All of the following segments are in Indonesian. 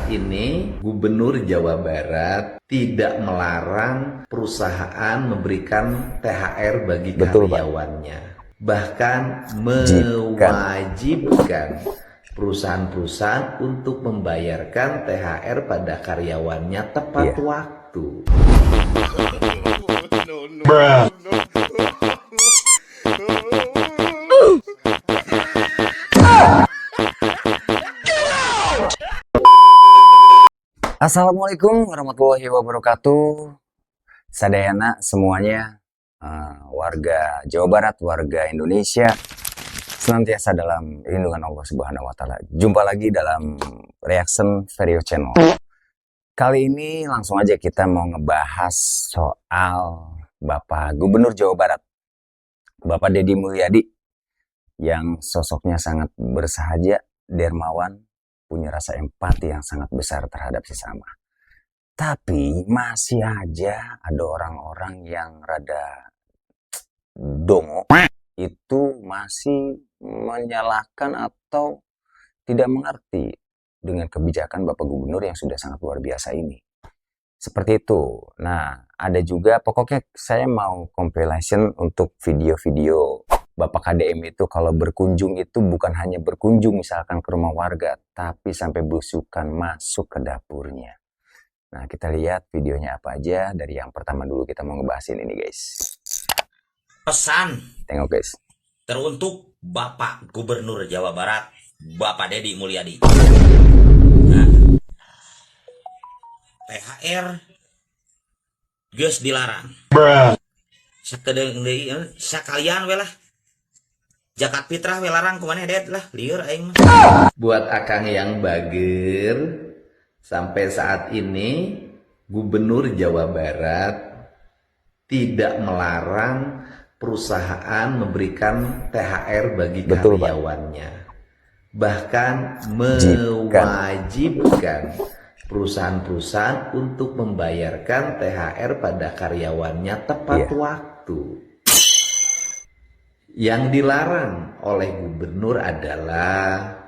saat ini Gubernur Jawa Barat tidak melarang perusahaan memberikan THR bagi karyawannya. Bahkan mewajibkan perusahaan-perusahaan untuk membayarkan THR pada karyawannya tepat waktu. Assalamualaikum warahmatullahi wabarakatuh. Sadayana semuanya, warga Jawa Barat, warga Indonesia, senantiasa dalam lindungan Allah Subhanahu wa Ta'ala. Jumpa lagi dalam Reaction Video Channel. Kali ini langsung aja kita mau ngebahas soal Bapak Gubernur Jawa Barat, Bapak Deddy Mulyadi, yang sosoknya sangat bersahaja, dermawan, punya rasa empati yang sangat besar terhadap sesama. Tapi masih aja ada orang-orang yang rada dongo itu masih menyalahkan atau tidak mengerti dengan kebijakan Bapak Gubernur yang sudah sangat luar biasa ini. Seperti itu. Nah, ada juga, pokoknya saya mau compilation untuk video-video Bapak KDM itu kalau berkunjung itu bukan hanya berkunjung misalkan ke rumah warga, tapi sampai belusukan masuk ke dapurnya. Nah, kita lihat videonya apa aja. Dari yang pertama dulu kita mau ngebahasin ini, guys. Pesan Tengok, guys. teruntuk Bapak Gubernur Jawa Barat, Bapak Deddy Mulyadi. Nah, THR geus dilarang. Sakedeng deui sakalian we lah. Zakat fitrah we larang kumaneh det lah, lieur aing mah. Buat akang yang bager, sampai saat ini Gubernur Jawa Barat tidak melarang perusahaan memberikan THR bagi karyawannya. Bahkan mewajibkan perusahaan-perusahaan untuk membayarkan THR pada karyawannya tepat waktu. Yang dilarang oleh gubernur adalah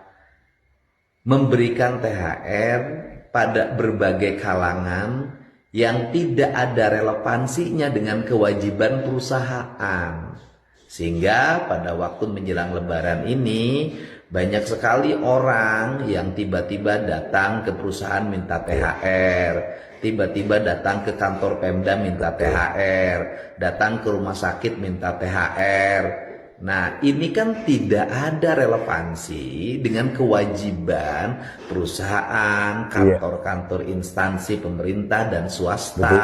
memberikan THR pada berbagai kalangan yang tidak ada relevansinya dengan kewajiban perusahaan. Sehingga pada waktu menjelang Lebaran ini banyak sekali orang yang tiba-tiba datang ke perusahaan minta THR, tiba-tiba datang ke kantor Pemda minta THR, datang ke rumah sakit minta THR. Nah, ini kan tidak ada relevansi dengan kewajiban perusahaan, kantor-kantor instansi pemerintah dan swasta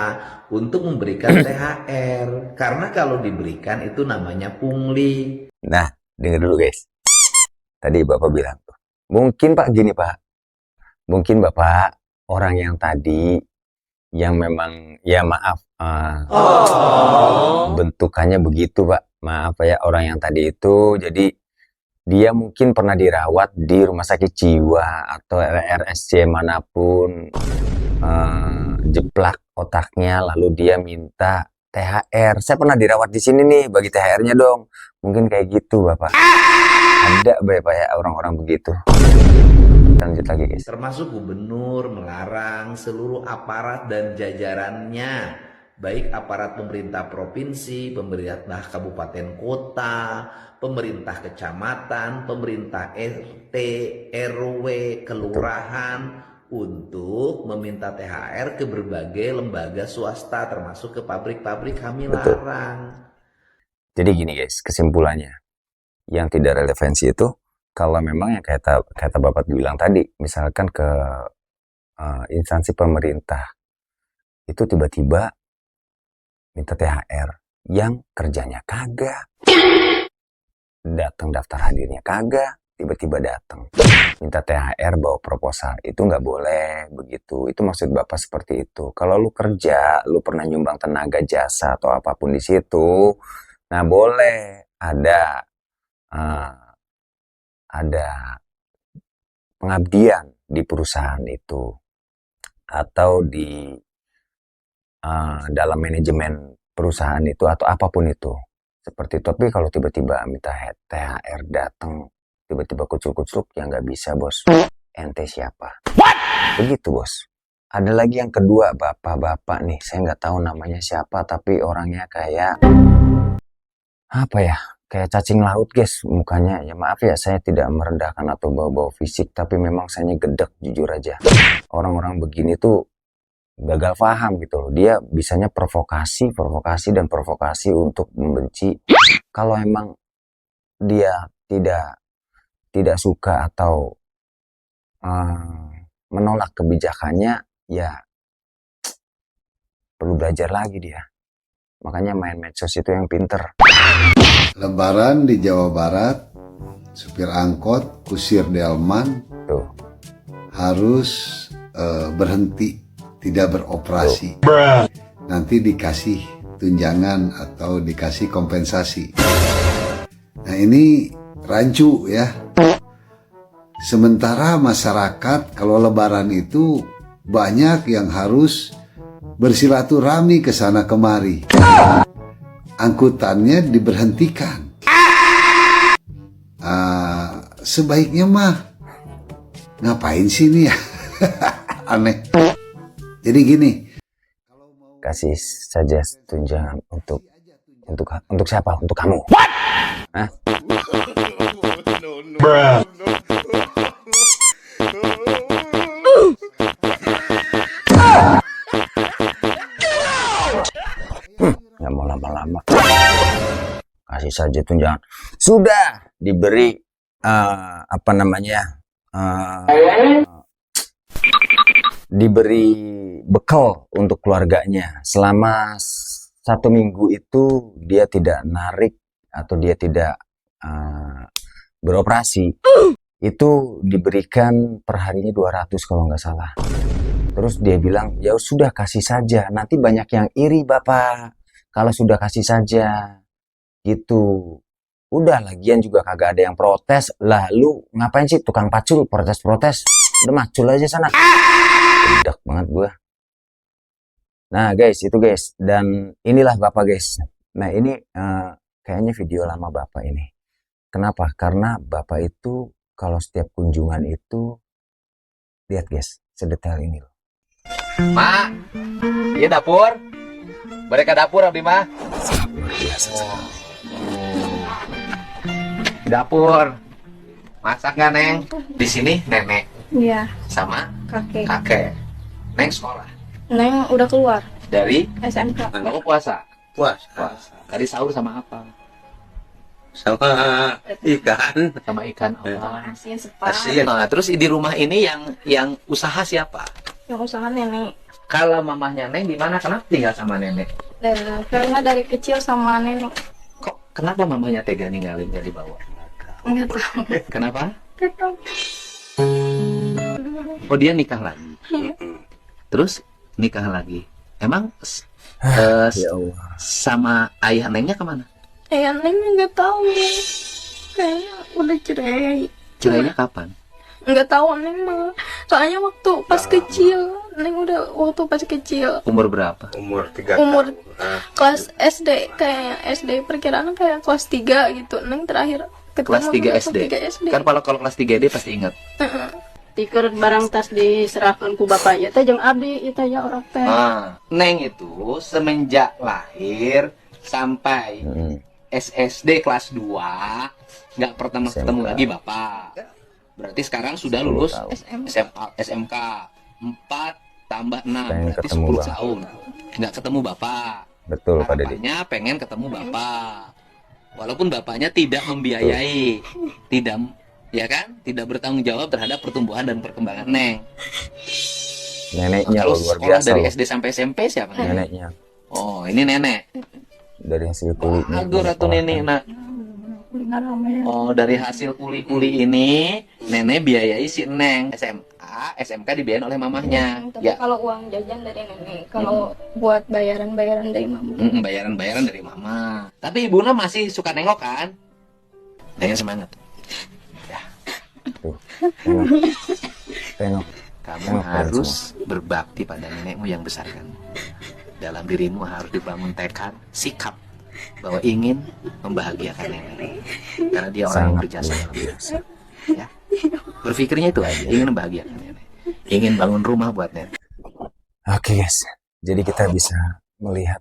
untuk memberikan THR. Karena kalau diberikan itu namanya pungli. Nah, dengar dulu, guys. Tadi Bapak bilang tuh, mungkin Pak gini Pak, mungkin Bapak orang yang tadi yang memang ya maaf bentukannya begitu Pak. Maaf ya, orang yang tadi itu jadi dia mungkin pernah dirawat di rumah sakit jiwa atau RSC manapun, jeplak otaknya lalu dia minta THR. Saya pernah dirawat di sini nih, bagi THR-nya dong. Mungkin kayak gitu Bapak. Ada Bapak ya orang-orang begitu. Kita lanjut lagi, guys. Termasuk gubernur melarang seluruh aparat dan jajarannya, baik aparat pemerintah provinsi, pemerintah kabupaten kota, pemerintah kecamatan, pemerintah RT, RW, kelurahan, untuk meminta THR ke berbagai lembaga swasta, termasuk ke pabrik-pabrik. Kami larang. Jadi gini guys, kesimpulannya, yang tidak relevansi itu kalau memang yang kata Bapak bilang tadi, misalkan ke instansi pemerintah itu tiba-tiba minta THR yang kerjanya kagak, datang daftar hadirnya kagak, tiba-tiba datang minta THR bawa proposal, itu nggak boleh begitu. Itu maksud Bapak seperti itu. Kalau lu kerja, lu pernah nyumbang tenaga, jasa atau apapun di situ, nah boleh ada pengabdian di perusahaan itu atau di dalam manajemen perusahaan itu atau apapun itu seperti itu. Tapi kalau tiba-tiba minta THR datang tiba-tiba kucuk-kucuk, ya nggak bisa bos. Ente siapa? Begitu bos. Ada lagi yang kedua, bapak-bapak nih, saya nggak tahu namanya siapa, tapi orangnya kayak apa ya, kayak cacing laut guys mukanya. Ya maaf ya, saya tidak merendahkan atau bawa-bawa fisik, tapi memang saya gedek jujur aja. Orang-orang begini tuh gagal paham gitu loh. Dia bisanya provokasi, provokasi, dan provokasi untuk membenci. Kalau emang dia tidak suka atau menolak kebijakannya, ya perlu belajar lagi dia. Makanya main medsos itu yang pinter. Lebaran di Jawa Barat, supir angkot kusir delman Tuh. harus berhenti, tidak beroperasi. Nanti dikasih tunjangan atau dikasih kompensasi. Nah ini rancu ya. Sementara masyarakat kalau lebaran itu banyak yang harus bersilaturahmi ke sana kemari. Angkutannya diberhentikan. Sebaiknya mah ngapain sih ini ya? Aneh. Jadi gini, Kasih saja tunjangan untuk siapa? Untuk kamu. Hah? Nggak mau lama-lama. Kasih saja tunjangan. Sudah diberi apa namanya? Diberi bekal untuk keluarganya. Selama 1 minggu itu dia tidak narik atau dia tidak beroperasi. Itu diberikan per harinya 200 kalau nggak salah. Terus dia bilang, ya sudah kasih saja. Nanti banyak yang iri bapak. Kalau sudah kasih saja. Gitu. Udah lagian juga kagak ada yang protes. Lah lu ngapain sih tukang pacul protes-protes? Udah macul aja sana. Bedak banget gua. Nah guys, itu guys. Dan inilah bapak guys. Nah ini kayaknya video lama bapak ini. Kenapa? Karena bapak itu kalau setiap kunjungan itu, lihat guys, sedetail ini loh. Mak, iya dapur. Mereka dapur abdi mah. Sangat luar biasa. Dapur. Masak nggak Neng? Di sini nenek Iya, sama kakek. kakek. Neng sekolah Neng udah keluar dari SMK. kamu puasa. Puasa Tadi sahur sama apa? sama ikan Sama ikan apa? Asin sepat. asin. Nah, terus di rumah ini yang usaha siapa? Yang usaha nenek. Kalau mamahnya Neng di mana? Kenapa tinggal sama nenek? Dan karena dari kecil sama nenek Kok kenapa mamanya tega ninggalin dia di bawah? nggak tahu. Kenapa? Nggak tahu. Oh dia nikah lagi. Terus nikah lagi. Emang Ya Allah. sama ayah Nengnya kemana? Neng nggak tahu. Kayaknya udah cerai. Cerainya kapan? Nggak tahu Neng mah. Soalnya waktu pas kecil, Neng udah waktu pas kecil. Umur berapa? Umur 3 Umur tahun. kelas SD, kayak SD perkiraan kayak kelas 3 gitu. Neng terakhir ketemu Kelas 3 kelas SD. 3 SD. Kan kalau kelas 3 SD pasti ingat. Tiker barang tas diserahkan ku bapaknya teh jeung abdi itu ya orang teh. Neng itu semenjak lahir sampai SSD kelas 2 nggak pernah SMK. ketemu lagi bapak. Berarti sekarang sudah lulus SM. SMK 4 tambah 6 Pengen berarti ketemu 10 Bapak. tahun nggak ketemu bapak. Betul Pak Deddy. Harapannya pengen ketemu bapak. Walaupun bapaknya tidak membiayai, tidak ya kan, tidak bertanggung jawab terhadap pertumbuhan dan perkembangan Neng. Neneknya Kalau loh, luar sekolah biasa dari loh. SD sampai SMP siapa? Neneknya Oh ini nenek. dari hasil kulitnya. Bagus atau nenek nak? Oh dari hasil kuli-kuli ini nenek biayai si Neng SMA, SMK dibiayain oleh mamahnya. Tapi Ya, kalau uang jajan dari nenek, kalau buat bayaran-bayaran dari mama. bayaran-bayaran dari mama. Tapi ibu masih suka nengok kan? Nengok semangat. Tuh, tengok. Tengok. Kamu Nengok harus berbakti pada nenekmu yang besarkan. Dalam dirimu harus dibangun tekad, sikap bahwa ingin membahagiakan nenek. Karena dia orang yang Sangat berjasa luar dalam hidup. biasa. Ya. Berpikirnya itu aja, ingin membahagiakan nenek. ingin bangun rumah buat nenek. Oke guys, jadi kita bisa melihat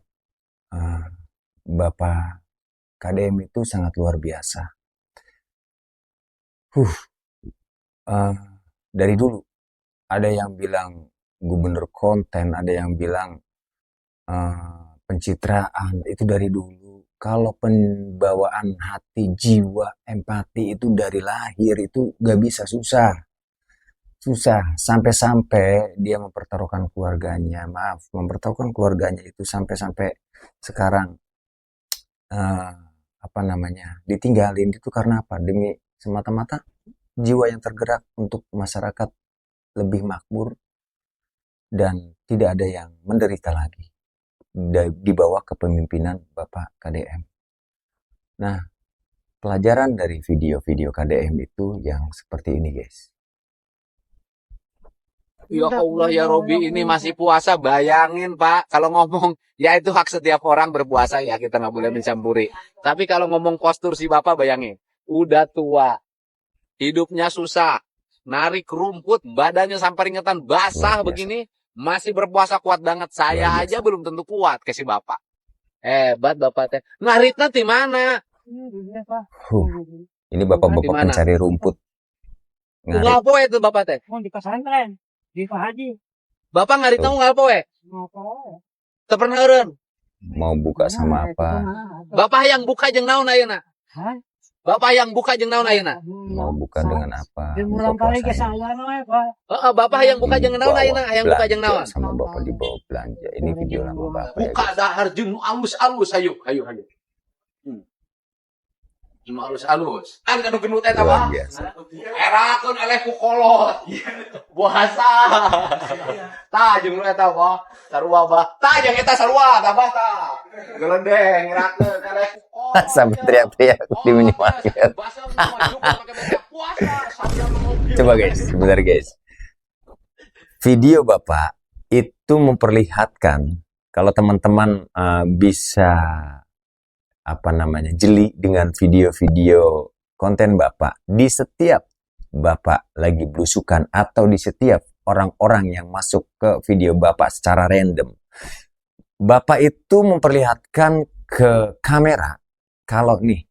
Bapak KDM itu sangat luar biasa. Dari dulu ada yang bilang gubernur konten, ada yang bilang pencitraan, itu dari dulu. Kalau pembawaan hati, jiwa, empati itu dari lahir itu gak bisa, susah. Sampai-sampai dia mempertaruhkan keluarganya, mempertaruhkan keluarganya itu sampai-sampai sekarang ditinggalin itu karena apa? Demi semata-mata jiwa yang tergerak untuk masyarakat lebih makmur dan tidak ada yang menderita lagi di bawah kepemimpinan Bapak KDM. Nah, pelajaran dari video-video KDM itu yang seperti ini guys. Ya Allah ya Robi, ini masih puasa, bayangin Pak, kalau ngomong, ya itu hak setiap orang berpuasa ya, kita nggak boleh mencampuri. Tapi kalau ngomong postur si Bapak, bayangin, udah tua, hidupnya susah, narik rumput, badannya sampai ringetan, basah begini, masih berpuasa kuat banget. Saya aja belum tentu kuat ke si Bapak. Hebat Bapak teh. Ngarit nanti mana? Ini bapak-bapak pencari rumput. Nggak poe itu Bapak teh. Di pesantren, di Pak Haji. Bapak ngarit tahu nggak poe? Tepernah eureun. Mau buka sama apa? Bapak yang buka jeung naon ayeuna? Bapak yang buka jeung naon ayeuna? Mau buka dengan apa? Ulang kali ke saya Pak. Bapak yang buka jeung naon ayeuna? Yang buka jeung naon? Sama bapak dibawa belanja. Ini video lama bapak. Buka dahar jeung alus-alus, ayo. Cuma alus-alus. Kan kanu gendut eta mah. Erakeun eleh ku kolot. Puasa. Tah jeung nu eta mah, sarua bah. Tah jeung eta sarua tah bah tah. Gelendeng erakeun eleh ku kolot. Sampai teriak-teriak di minimarket. Coba guys, sebentar guys. Video Bapak itu memperlihatkan kalau teman-teman bisa jeli dengan video-video konten Bapak di setiap Bapak lagi belusukan atau di setiap orang-orang yang masuk ke video Bapak secara random. Bapak itu memperlihatkan ke kamera kalau nih,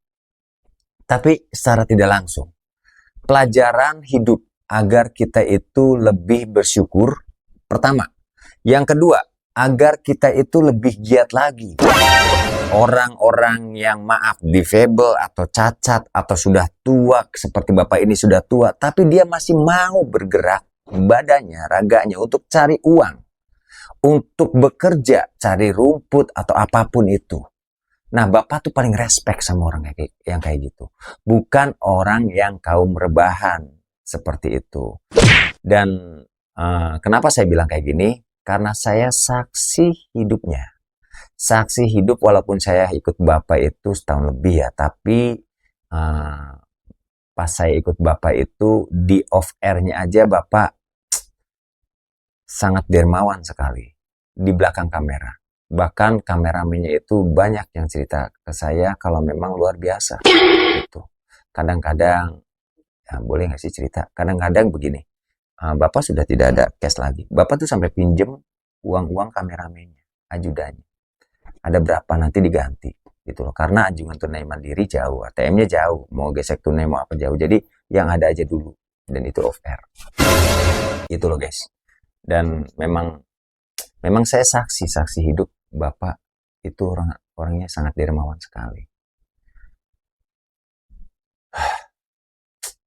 tapi secara tidak langsung. Pelajaran hidup agar kita itu lebih bersyukur, pertama. Yang kedua, agar kita itu lebih giat lagi. Orang-orang yang difabel atau cacat atau sudah tua seperti Bapak ini sudah tua, tapi dia masih mau bergerak badannya, raganya untuk cari uang, untuk bekerja, cari rumput atau apapun itu. Nah, Bapak tuh paling respect sama orang yang kayak gitu, bukan orang yang kaum rebahan seperti itu. Dan kenapa saya bilang kayak gini? Karena saya saksi hidupnya. Saksi hidup walaupun saya ikut Bapak itu setahun lebih ya, tapi pas saya ikut Bapak itu di off air-nya aja Bapak sangat dermawan sekali di belakang kamera. Bahkan kameramennya itu banyak yang cerita ke saya kalau memang luar biasa gitu. Kadang-kadang boleh nggak sih cerita? Kadang-kadang begini, Bapak sudah tidak ada cash lagi. Bapak tuh sampai pinjem uang-uang kameramennya, ajudannya. Ada berapa nanti diganti gitu loh, karena anjungan tunai mandiri jauh, ATM-nya jauh, mau gesek tunai mau apa jauh, jadi yang ada aja dulu, dan itu off air itu loh guys. Dan memang saya saksi hidup Bapak itu orangnya sangat dermawan sekali.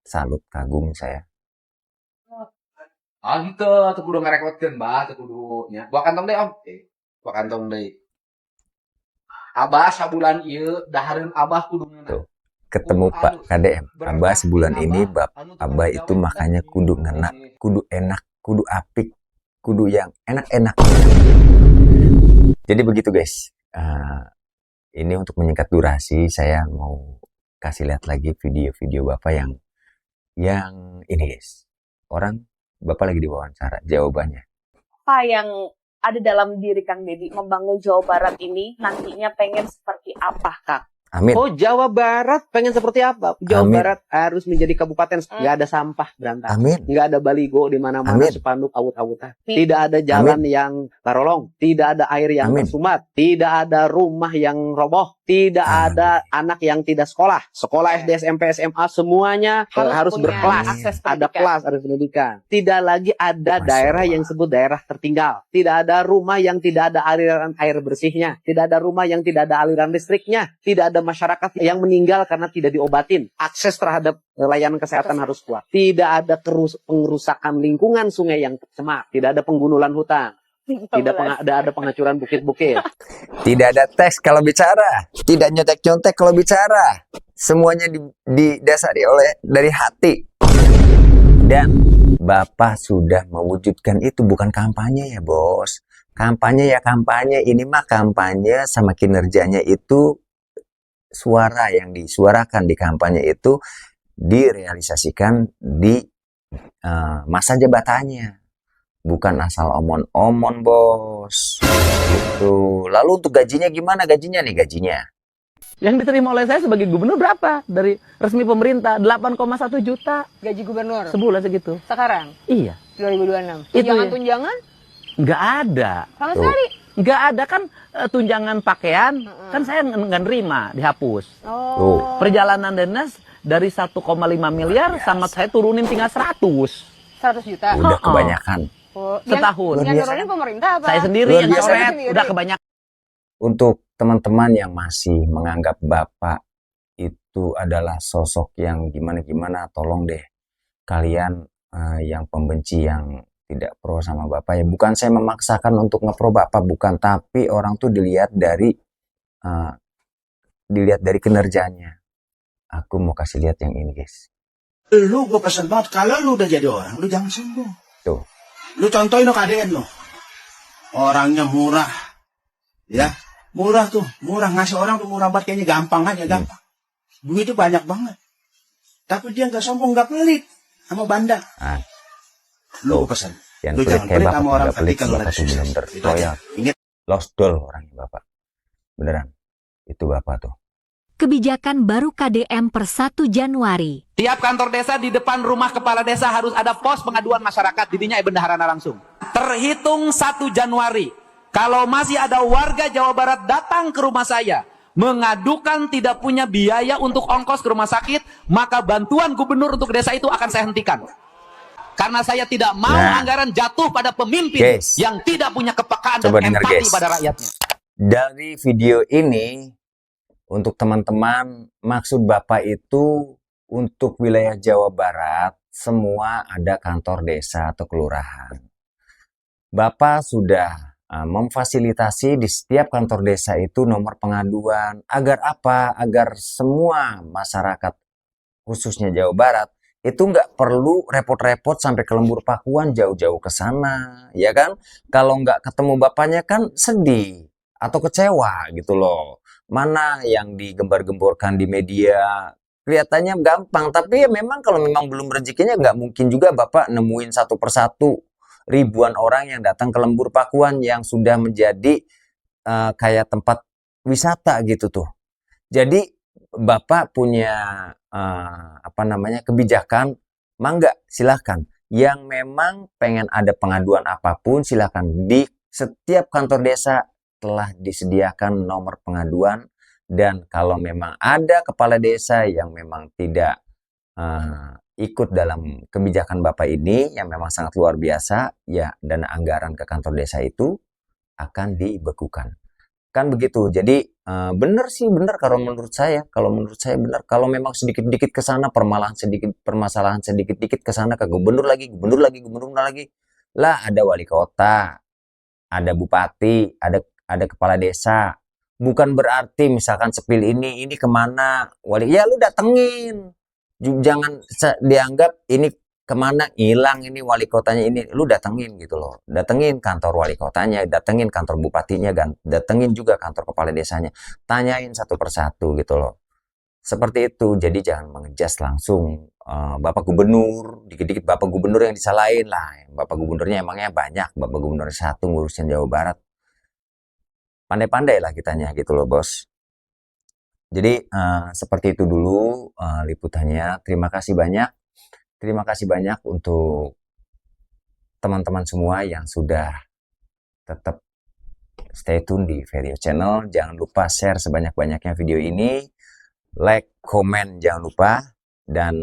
Salut, kagum saya. Gitu, tuh kudu ngerekodkeun bah, tuh kudu nya. Bawa kantong deh Om. Bawa kantong deh. Abah sabulan ieu dahareun Abah kudu tuh ketemu Pak KDM. Abah sebulan ini Abah itu makanya kudu ngena, kudu enak, kudu apik, kudu yang enak-enak. Jadi begitu guys. Ini untuk menyingkat durasi, saya mau kasih lihat lagi video-video Bapak yang ini guys. Bapak lagi diwawancara, jawabannya. Apa yang ada dalam diri Kang Deddy membangun Jawa Barat ini nantinya pengen seperti apa, Kang? Amin. Oh, Jawa Barat pengen seperti apa? Jawa Amin. Barat harus menjadi kabupaten nggak ada sampah berantakan. Amin. Nggak ada baligo di mana-mana, Amin. spanduk awut-awutan. Tidak ada jalan yang larolong, tidak ada air yang Amin. tersumbat, tidak ada rumah yang roboh, tidak ada anak yang tidak sekolah. Sekolah SD, SMP, SMA semuanya harus punya berkelas. akses Ada pendidikan. kelas, ada pendidikan. Tidak lagi ada Masya daerah Allah. yang disebut daerah tertinggal. Tidak ada rumah yang tidak ada aliran air bersihnya. Tidak ada rumah yang tidak ada aliran listriknya. Tidak ada masyarakat yang meninggal karena tidak diobatin. Akses terhadap layanan kesehatan harus kuat. Tidak ada pengerusakan lingkungan sungai yang tercemar. Tidak ada penggundulan hutan. Tidak ada penghancuran bukit-bukit. Tidak ada teks kalau bicara, tidak nyontek-nyontek kalau bicara. Semuanya didasari oleh dari hati. Dan Bapak sudah mewujudkan itu, bukan kampanye ya, Bos. Kampanye ya kampanye, ini mah kampanye sama kinerjanya itu suara yang disuarakan di kampanye itu direalisasikan di masa jabatannya. Bukan asal omon-omon, Bos. Gitu. Lalu untuk gajinya gimana gajinya nih gajinya? Yang diterima oleh saya sebagai gubernur berapa? Dari resmi pemerintah 8,1 juta Gaji gubernur sebulan segitu. sekarang Iya, 2026. Itu ya. Tunjangan nggak ada. sama Tuh. sekali. Nggak ada kan tunjangan pakaian, kan saya nggak nerima, dihapus. Oh. Perjalanan dinas dari 1,5 miliar sama saya turunin tinggal 100. 100 juta. Udah kebanyakan. Oh, Setahun. Luar Yang biasa. nurunin pemerintah apa? Saya sendiri Luar yang biasa. coret, Sendiri. udah kebanyakan. Untuk teman-teman yang masih menganggap Bapak itu adalah sosok yang gimana-gimana, tolong deh kalian yang pembenci, yang tidak pro sama Bapak ya. Bukan saya memaksakan untuk ngepro Bapak, bukan, tapi orang tuh dilihat dari kinerjanya. Aku mau kasih lihat yang ini, guys. Lu gue pesen banget, kalau lu udah jadi orang, lu jangan sombong. Tuh. Lu contohin lo KDN lo. Orangnya murah. Ya, murah tuh. Murah, ngasih orang tuh murah banget. Kayaknya gampang aja, gampang. Duitnya banyak banget. Tapi dia nggak sombong, nggak pelit. Sama bandar. Ah, Lu gue pesen. yang Lu pelit jangan kayak pelit Bapak, sama orang nggak pelit ketika lu Bapak lagi tuh sukses. bener-bener Itu aja. loyal. Ingat. Lost doll orangnya Bapak. Beneran. Itu Bapak tuh. Kebijakan baru KDM per 1 Januari. Tiap kantor desa di depan rumah kepala desa harus ada pos pengaduan masyarakat, didinya bendaharana langsung. Terhitung 1 Januari, kalau masih ada warga Jawa Barat datang ke rumah saya, mengadukan tidak punya biaya untuk ongkos ke rumah sakit, maka bantuan gubernur untuk desa itu akan saya hentikan. Karena saya tidak mau anggaran jatuh pada pemimpin yang tidak punya kepekaan dan empati pada rakyatnya. Dari video ini, untuk teman-teman, maksud Bapak itu untuk wilayah Jawa Barat, semua ada kantor desa atau kelurahan. Bapak sudah memfasilitasi di setiap kantor desa itu nomor pengaduan. Agar apa? Agar semua masyarakat, khususnya Jawa Barat, itu nggak perlu repot-repot sampai ke Lembur Pakuan, jauh-jauh ke sana, ya kan? Kalau nggak ketemu Bapaknya kan sedih atau kecewa gitu loh. Mana yang digembar-gemborkan di media kelihatannya gampang, tapi ya memang kalau memang belum rezekinya nggak mungkin juga Bapak nemuin satu persatu ribuan orang yang datang ke Lembur Pakuan yang sudah menjadi kayak tempat wisata gitu tuh. Jadi Bapak punya kebijakan, mangga silahkan. Yang memang pengen ada pengaduan apapun silahkan. Di setiap kantor desa telah disediakan nomor pengaduan, dan kalau memang ada kepala desa yang memang tidak ikut dalam kebijakan Bapak ini yang memang sangat luar biasa, ya dana anggaran ke kantor desa itu akan dibekukan. Kan begitu. Jadi benar sih, benar kalau menurut saya benar. Kalau memang sedikit-sedikit ke sana permasalahan sedikit-sedikit ke sana ke gubernur lagi. Lah ada wali kota, ada bupati, ada kepala desa. Bukan berarti misalkan sepil ini kemana wali, ya lu datengin, jangan dianggap ini kemana hilang ini wali kotanya, ini lu datengin gitu loh, datengin kantor wali kotanya, datengin kantor bupatinya, datengin juga kantor kepala desanya, tanyain satu persatu gitu loh, seperti itu. Jadi jangan mengejas langsung Bapak Gubernur, dikit-dikit Bapak Gubernur yang disalahin lah. Bapak Gubernurnya emangnya banyak, Bapak Gubernur satu ngurusin Jawa Barat. Pandai-pandai lah kitanya gitu loh, Bos. Jadi seperti itu dulu liputannya. Terima kasih banyak. Terima kasih banyak untuk teman-teman semua yang sudah tetap stay tune di Vario Channel. Jangan lupa share sebanyak-banyaknya video ini. Like, komen, jangan lupa. Dan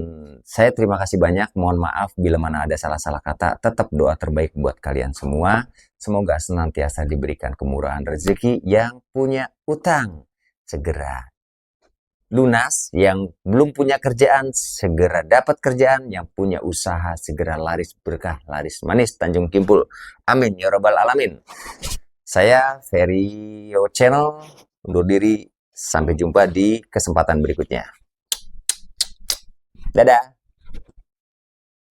saya terima kasih banyak. Mohon maaf bila mana ada salah-salah kata. Tetap doa terbaik buat kalian semua. Semoga senantiasa diberikan kemurahan rezeki. Yang punya utang segera lunas, yang belum punya kerjaan segera dapat kerjaan, yang punya usaha segera laris berkah, laris manis, Tanjung Kimpul. Amin ya rabbal alamin. Saya Vario Channel undur diri, sampai jumpa di kesempatan berikutnya. Dadah.